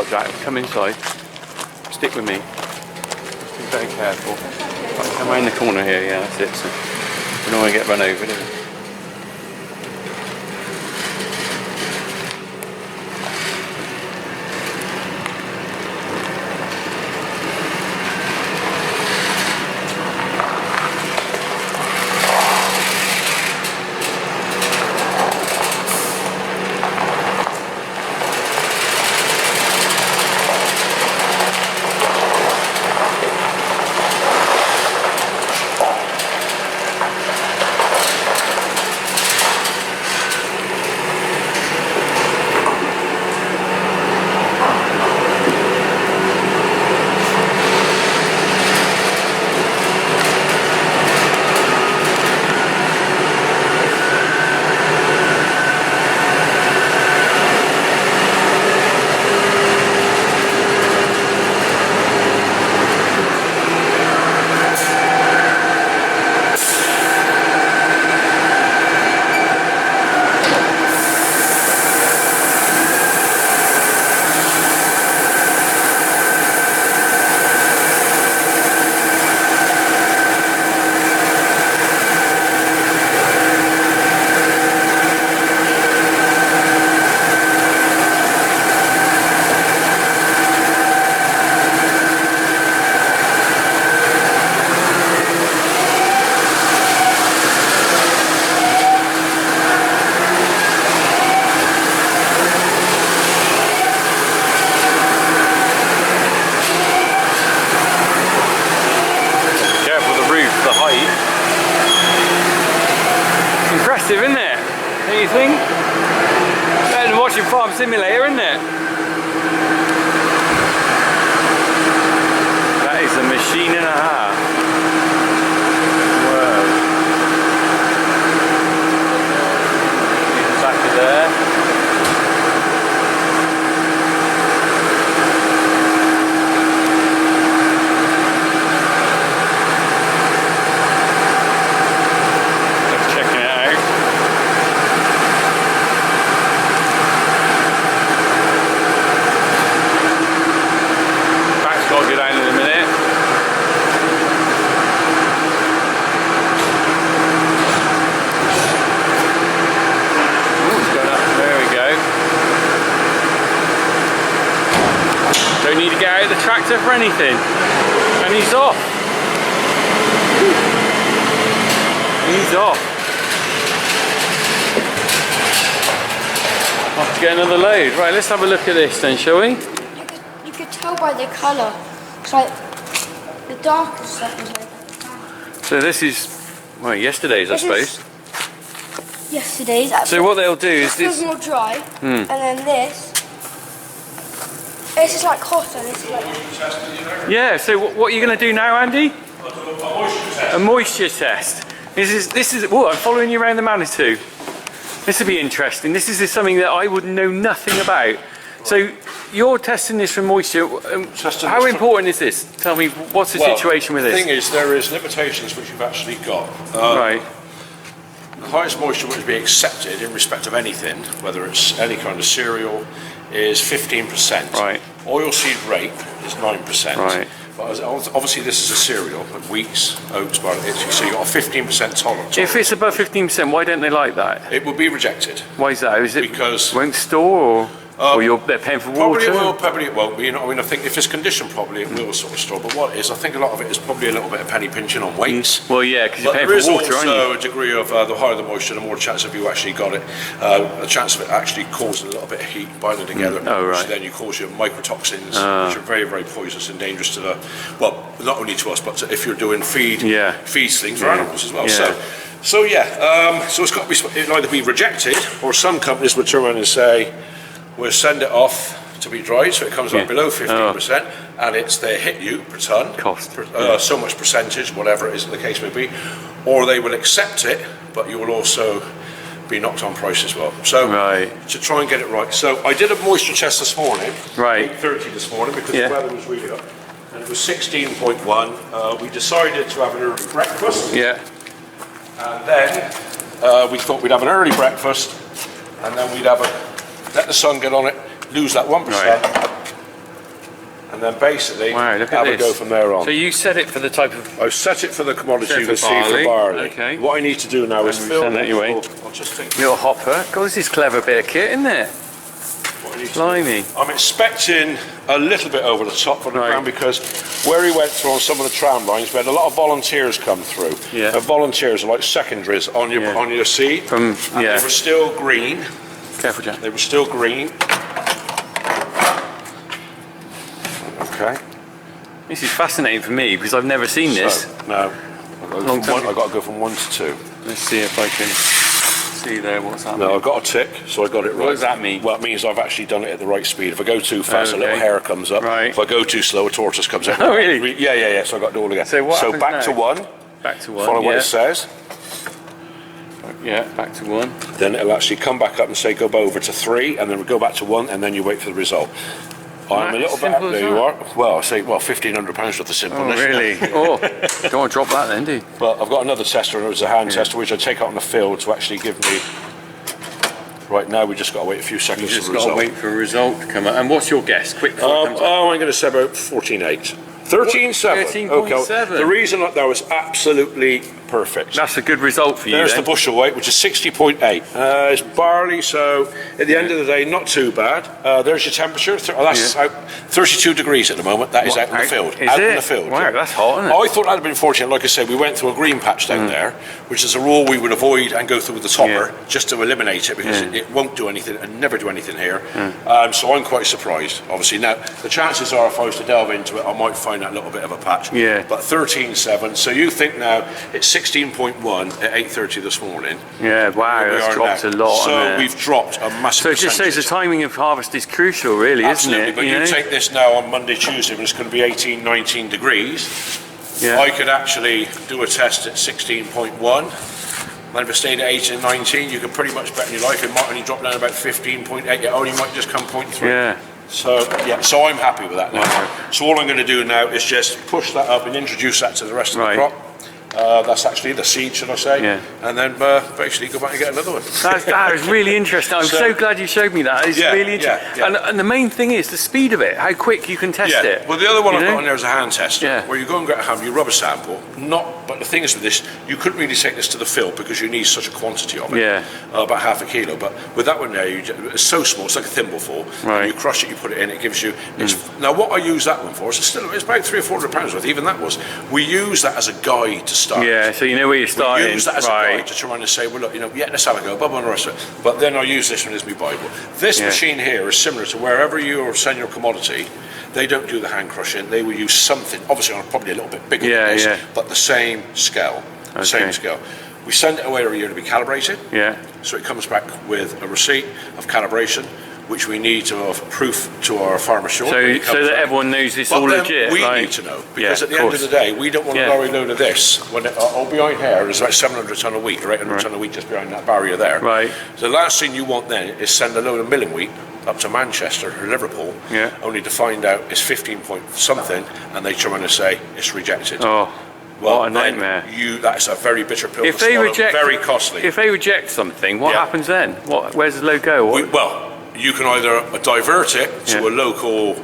up, Jack. Come inside. Stick with me. Just be very careful. Right, come around the corner here. Yeah, that's it. So we don't want to get run over, do we? Isn't it? Don't you think? Better than watching Farm Simulator, isn't it? That is a machine and a half. Whoa. Back to there. Don't need to get out of the tractor for anything. And he's off. He's off. Off to get another load. Right, let's have a look at this then, shall we? You could tell by the colour. It's like the darker stuff is like. So this is, well, yesterday's, I suppose. Yesterday's. So what they'll do is this. More dry, and then this. This is like hotter. This is like. Yeah. So what are you going to do now, Andy? A moisture test. This is. Oh, I'm following you around the Manitou. This will be interesting. This is something that I would know nothing about. So you're testing this for moisture. How important is this? Tell me, what's the situation with this? The thing is, there is limitations which you've actually got. Right. The highest moisture which would be accepted in respect of anything, whether it's any kind of cereal, is 15%. Right. Oilseed rape is 9%. Right. But obviously this is a cereal, like wheats, oats, barley, so you've got a 15% tolerance. If it's above 15%, why don't they like that? It will be rejected. Why is that? Is it because won't store, or they're paying for water? Probably it will, probably it won't. You know, I mean, I think if it's conditioned properly, it will sort of store. But what is, I think a lot of it is probably a little bit of penny pinching on weights. Well, yeah, because you're paying for for water, aren't you? There is also a degree of the higher the moisture, the more chance of you actually got it. A chance of it actually causing a little bit of heat binding together. Oh, right. Which then you cause your mycotoxins, which are very, very poisonous and dangerous to the, well, not only to us, but if you're doing feeds things for animals as well. Yeah. So it's got to be, it'll either be rejected, or some companies would turn around and say, we'll send it off to be dried, so it comes up below 15%, and it's they hit you per ton, cost, so much percentage, whatever it is the case may be, or they will accept it, but you will also be knocked on price as well. So to try and get it right. So I did a moisture test this morning, 8:30 this morning, because the weather was really hot, and it was 16.1. We decided to have an early breakfast. Yeah. And then we thought we'd have an early breakfast, and then we'd have let the sun get on it, lose that 1%, and then basically wow, look at have this. a go from there on. So you set it for the type of... I've set it for the commodity Set you for can see for barley. barley. Okay. What I need to do now is And fill send that your way. I'll just take Little hopper. God, this is clever bit of kit, isn't it? what I need to do. Blimey. I'm expecting a little bit over the top for the Right. ground because where he went through on some of the tram lines, we had a lot of volunteers come through. Yeah. And volunteers are like secondaries on your seed. From, And yeah. they were still green. Careful, Jack. They were still green. Okay. This is fascinating for me because I've never seen this. So, no. I've got to go from 1 to 2. Let's see if I can see there what's happening. No, I've got a tick, so I got it right. What does that mean? Well, it means I've actually done it at the right speed. If I go too fast, a little Okay. hair comes up. Right. If I go too slow, a tortoise comes out. Oh, really? Yeah. So I got to do all again. So what happens back now? to 1. Back to 1. Follow what yeah. it says. Yeah, back to 1. Then it'll actually come back up and say go over to 3, and then we'll go back to 1, and then you wait for the result. I'm a little bit simple as there. You that. are. Well, I say £1,500 worth of Oh, simpleness. really? Oh, don't want to drop that then, do you? But I've got another tester, and it's a hand tester, which I take out on the field to actually give me. Right now, we just got to wait a few seconds You for just the got to result. wait for a result to come out. And what's your guess? Quick before it comes up. I'm going to say about 14.8. 13.7. 13.7. The reason that was absolutely perfect. That's a good result for you There's then. the bushel weight, which is 60.8. It's barley, so at the end of the day, not too bad. There's your temperature. That's out 32 degrees at the moment. That is out in the field. Is out it? in the field. Wow, yeah. that's hot, isn't it? I thought that'd have been fortunate. Like I said, we went through a green patch down there, which is a rule we would avoid and go through with the topper just to eliminate it because it won't do anything and never do anything here. So I'm quite surprised. Obviously, now the chances are, if I was to delve into it, I might find that little bit of a patch. Yeah. But 13.7. So you think now it's 16.1 at 8:30 this morning. Yeah, wow, We that's are dropped now. a lot. So hasn't it? we've dropped a massive So it just shows the percentage. timing of harvest is crucial, really, Absolutely, isn't it? but you take this now on Monday, Tuesday, when it's going to be 18, 19 degrees. Yeah. I could actually do a test at 16.1. And if it stayed at 18 and 19, you could pretty much bet on your life it might only drop down about 15.8. It only might just come 0.3. Yeah. So I'm happy with that now. So all I'm going to do now is just push that up and introduce that to the rest of the Right. crop. That's actually the seed, should I say? Yeah. And then basically go back and get another one. That is really interesting. I'm so glad you showed me that. It's Yeah, really interesting. yeah. And the main thing is the speed of it, how quick you can test it. Well, the other one You I've know? got on there is a hand tester, Yeah. where you go and have your rubber sample. But the thing is with this, you couldn't really take this to the field because you need such a quantity of it. Yeah. About half a kilo. But with that one there, it's so small, it's like a thimbleful. Right. And you crush it, you put it in, it gives you. Now, what I use that one for is it's about £300 or £400 worth. Even that was. We use that as a guide to start. Yeah, so you know where you're starting. We use that as a right. guide to try and say, well, look, let's have a go, bubble and the rest of it. But then I use this one as my Bible. This machine here is similar to wherever you send your commodity. They don't do the hand crushing. They will use something, obviously on probably a little bit bigger than this, but the same scale. Okay. Same scale. We send it away every year to be calibrated. Yeah. So it comes back with a receipt of calibration, which we need to have proof to our farmer short. So that everyone knows it's all then legit. we like, need to know, because at the of end course. of the day, we don't want a lorry load of this. When behind here, there's about 700 tonne a week, or 800 tonne a week just behind that barrier there. Right. So the last thing you want then is send a load of milling wheat up to Manchester or Liverpool, only to find out it's 15 point something, and they try to say it's rejected. Oh. Well, what a nightmare. That's a very bitter pill If to they swallow, reject, very costly. If they reject something, what happens then? Where's the load go? You can either divert it to a local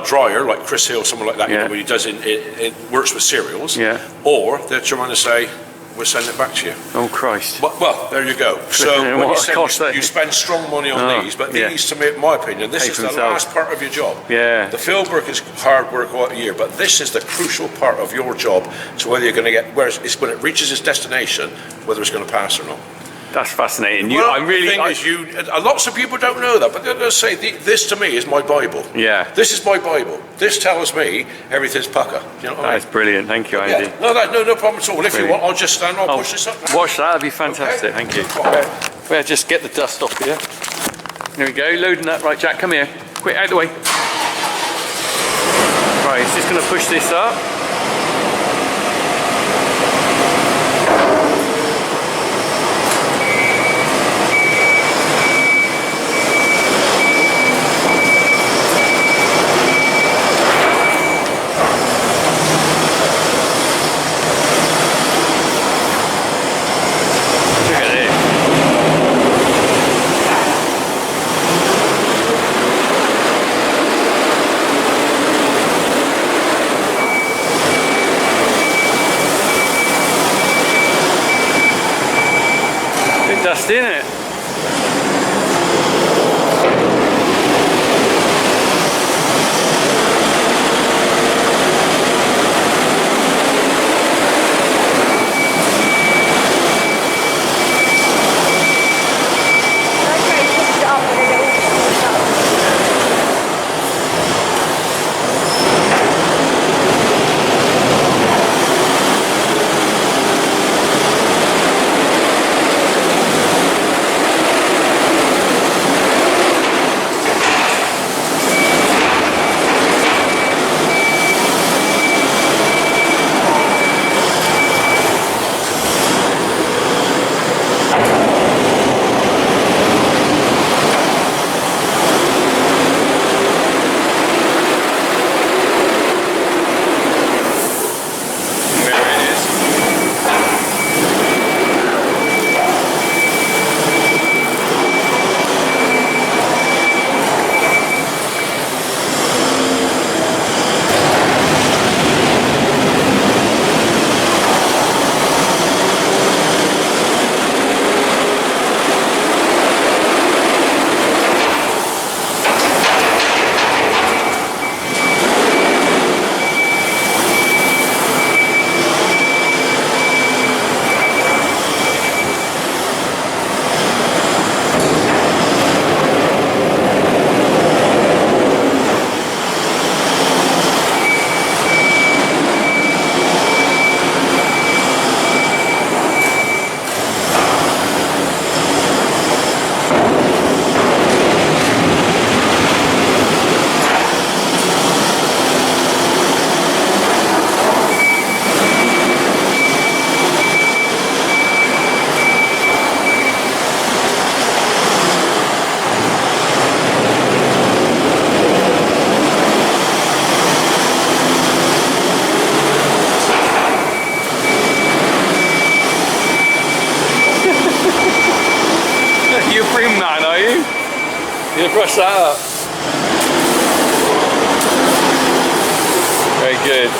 dryer, like Chris Hill, someone like that, where he does it works with cereals, or they're trying to say, we'll send it back to you. Oh, Christ. Well, there you go. So What you, a cost you spend strong money on these, but these, to me, in my opinion, this is the last part of your job. Yeah. The field work is hard work all year, but this is the crucial part of your job to whether you're going to get, when it reaches its destination, whether it's going to pass or not. That's fascinating. Lots of people don't know that, but they'll say, this to me is my Bible. Yeah. This is my Bible. This tells me everything's pucker. You know what I mean? That's brilliant. Thank you, Andy. Yeah. No problem at all. If you want, I'll just stand, I'll push this up. Watch that, that'd be fantastic. Okay. Thank you. Okay. Well, just get the dust off here. There we go, loading up. Right, Jack, come here. Quick, out of the way. Right, it's just going to push this up. dust in it. You brush that up. Very good.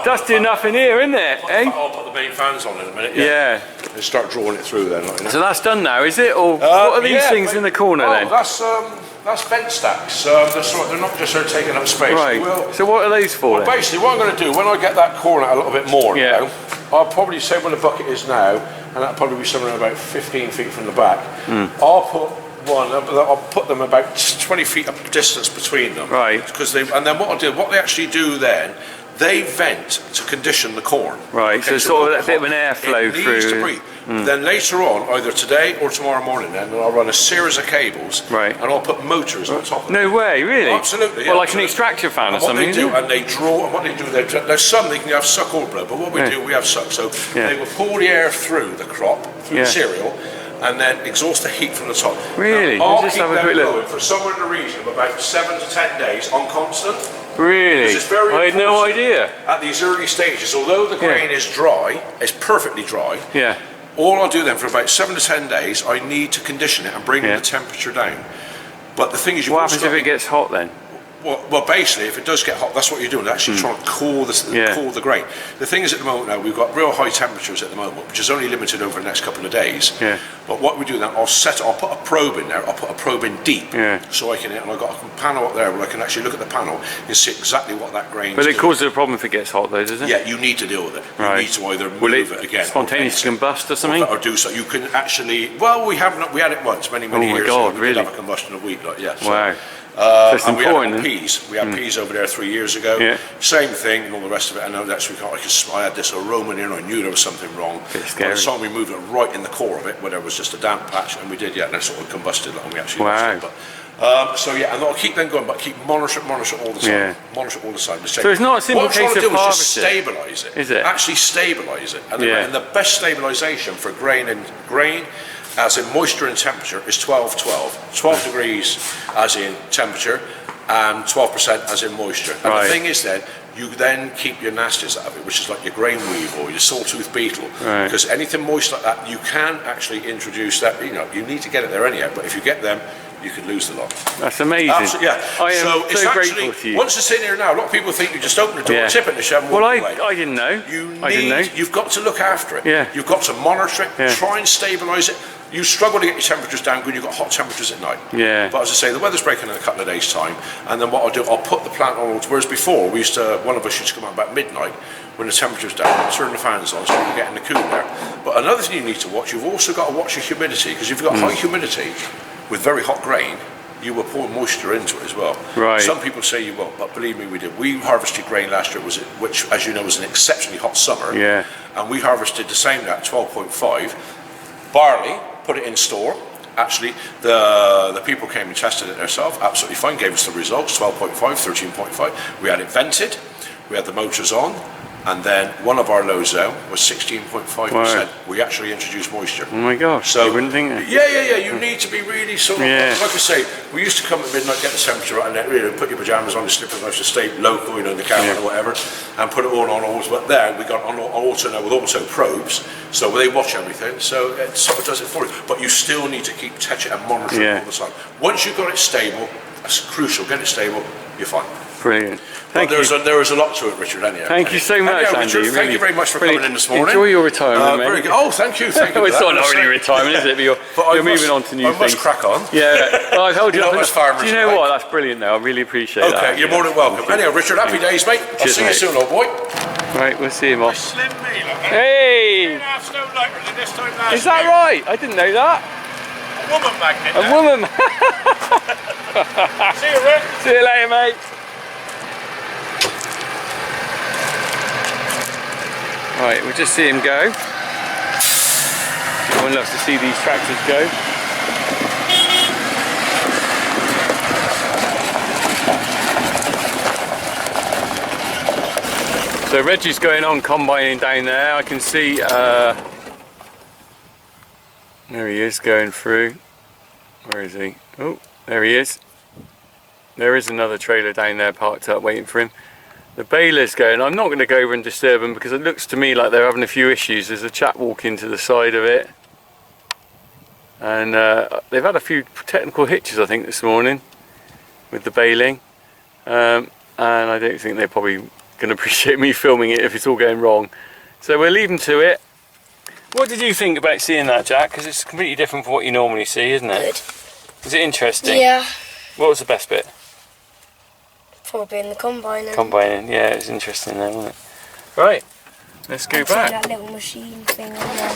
Dusty enough in here, isn't it? I'll put the main fans on in a minute. Yeah. And start drawing it through then. Like, you know. So that's done now, is it? Or what are these things in the corner then? That's vent stacks. They're not just taking up space. Right. So what are those for? Well, basically, what I'm going to do when I get that corner out a little bit more now, I'll probably say where the bucket is now, and that'll probably be somewhere about 15 feet from the back. I'll put them about 20 feet of distance between them. Right. And then what they actually do then, they vent to condition the corn. Right, okay, so sort of a bit of an airflow through. It needs to breathe. Then later on, either today or tomorrow morning, then I'll run a series of cables, and I'll put motors on top of it. No way, really? Absolutely. Well, like an extractor fan or something. What they do, and they draw, and what they do, there's some they can have suck or blow, but what we do, we have suck. So they will pull the air through the crop, through the cereal, and then exhaust the heat from the top. Really? Now, I'll just keep have a them quick look. going for somewhere in the region of about 7 to 10 days on constant. Really? I had no idea. At these early stages, although the grain is dry, it's perfectly dry. Yeah. All I'll do then for about 7 to 10 days, I need to condition it and bring the temperature down. But the thing is, what happens if it gets hot then? Well, basically, if it does get hot, that's what you're doing. Actually, trying to cool the grain. The thing is, at the moment now, we've got real high temperatures at the moment, which is only limited over the next couple of days. Yeah. But what we do then, I'll put a probe in there. I'll put a probe in deep, so I can. And I've got a panel up there where I can actually look at the panel and see exactly what that grain. But it causes a problem if it gets hot, though, doesn't it? Yeah, you need to deal with it. You need to either move it again, spontaneously combust or something, or do so. You can actually. Well, we had it once, many years ago. We did have a combustion of wheat, like so. Wow. And we had peas. We had peas over there 3 years ago. Yeah. Same thing and all the rest of it. And next week I had this aroma in here and I knew there was something wrong. By the time we moved it right in the core of it, where there was just a damp patch, and we did, and it sort of combusted and we actually lost it. But, and I'll keep them going, but keep monitor all the time. Monitor all the time. So it's not a simple case of harvesting. Stabilise it. Is it? Actually stabilise it. And the best stabilisation for grain, as in moisture and temperature, is 12 degrees as in temperature, and 12% as in moisture. And the thing is then, you then keep your nasties out of it, which is like your grain weevil or your sawtooth beetle. Because anything moist like that, you can actually introduce that, you need to get it there anyhow, but if you get them, you could lose the lot. That's amazing. Absolutely, yeah. I am so it's grateful to you. Once it's in here now, a lot of people think you just open the door, tip it in the shed and walk away. I didn't know. You've got to look after it. Yeah. You've got to monitor it, Yeah. try and stabilise it. You struggle to get your temperatures down when you've got hot temperatures at night. Yeah. But as I say, the weather's breaking in a couple of days' time, and then what I'll do, I'll put the plant on. Whereas before, one of us used to come out about midnight when the temperature's down, turn the fans on so you can get in the cool there. But another thing you need to watch, you've also got to watch your humidity, because if you've got high humidity with very hot grain, you will pour moisture into it as well. Right. Some people say you won't, but believe me, we did. We harvested grain last year, which, as you know, was an exceptionally hot summer. Yeah. And we harvested the same at 12.5. Barley, put it in store. Actually, the people came and tested it themselves, absolutely fine, gave us the results, 12.5, 13.5. We had it vented, we had the motors on, and then one of our lows out was 16.5%. Wow. We actually introduced moisture. Oh my gosh, So, you wouldn't think that. Yeah, you need to be really sort of, Yeah. like I say, we used to come at midnight, get the temperature right, and then put your pyjamas on, your slippers, nice to stay local, in the cabin or whatever, and put it all on always. But then we got on auto now with auto probes, so they watch everything, so it sort of does it for you. But you still need to keep touching it and monitoring it all the time. Once you've got it stable, that's crucial, get it stable, you're fine. Brilliant. Thank you. There is a lot to it, Richard, anyhow. Thank you so much, Richard, Andy. thank you very much for coming in this morning. Enjoy your retirement, mate. Very good. Oh, thank you. Thank you. Well, it's not really retirement, is it? But you're moving on to new things. I must crack on. Yeah. Well, I've held you up. Not as farmers, Do you know right? what? That's brilliant, though. I really appreciate that. Okay, you're more than welcome. Anyhow, Richard, happy days, mate. I'll Cheers, see you mate. soon, old boy. Right, we'll see him off. Slim me, look. Hey! 3.5 stone lighter than this time last Is that year. right? I didn't know that. A woman magnet. A woman. See you, Rick. See you later, mate. Right, we'll just see him go. Everyone loves to see these tractors go. So Reggie's going on combining down there. I can see, there he is going through. Where is he? Oh, there he is. There is another trailer down there parked up waiting for him. The baler's going. I'm not going to go over and disturb them because it looks to me like they're having a few issues. There's a chap walking to the side of it. And they've had a few technical hitches, I think, this morning with the baling. And I don't think they're probably going to appreciate me filming it if it's all going wrong. So we'll leave them to it. What did you think about seeing that, Jack? Because it's completely different from what you normally see, isn't it? Good. Is it interesting? Yeah. What was the best bit? Probably in the combining. Combining, yeah, it was interesting there, wasn't it? Right, let's go back. That little machine thing on there.